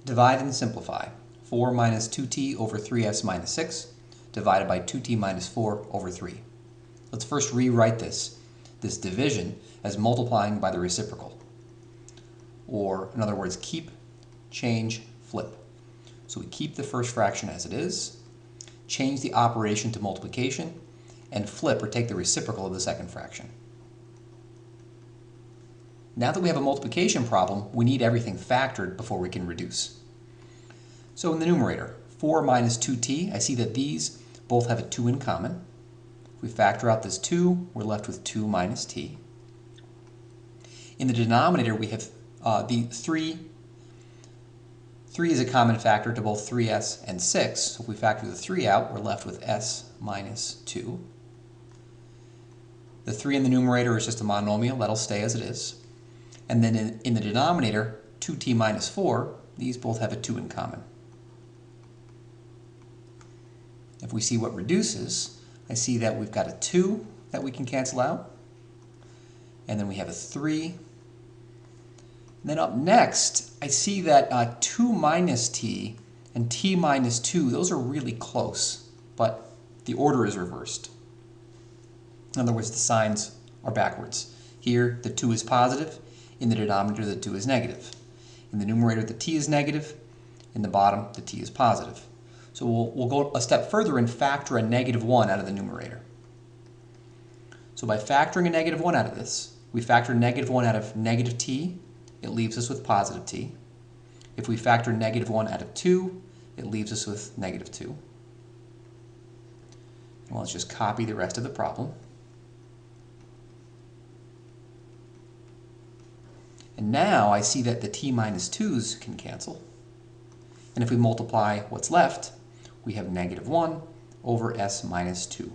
Divide and simplify. 4 minus 2t over 3s minus 6 divided by 2t minus 4 over 3. Let's first rewrite this division as multiplying by the reciprocal. Or, in other words, keep, change, flip. So we keep the first fraction as it is, change the operation to multiplication, and flip or take the reciprocal of the second fraction. Now that we have a multiplication problem, we need everything factored before we can reduce. So in the numerator, 4 minus 2t, I see that these both have a 2 in common. If we factor out this 2, we're left with 2 minus t. In the denominator, we have the 3. 3 is a common factor to both 3s and 6. So if we factor the 3 out, we're left with s minus 2. The 3 in the numerator is just a monomial. That'll stay as it is. And then in the denominator, 2t minus 4, these both have a 2 in common. If we see what reduces, I see that we've got a 2 that we can cancel out. And then we have a 3. And then up next, I see that 2 minus t and t minus 2, those are really close, but the order is reversed. In other words, the signs are backwards. Here, the 2 is positive. In the denominator, the 2 is negative. In the numerator, the t is negative. In the bottom, the t is positive. So we'll go a step further and factor a negative 1 out of the numerator. So by factoring a negative 1 out of this, we factor negative 1 out of negative t, it leaves us with positive t. If we factor negative 1 out of 2, it leaves us with negative 2. And let's just copy the rest of the problem. And now I see that the t minus 2's can cancel. And if we multiply what's left, we have negative 1 over s minus 2.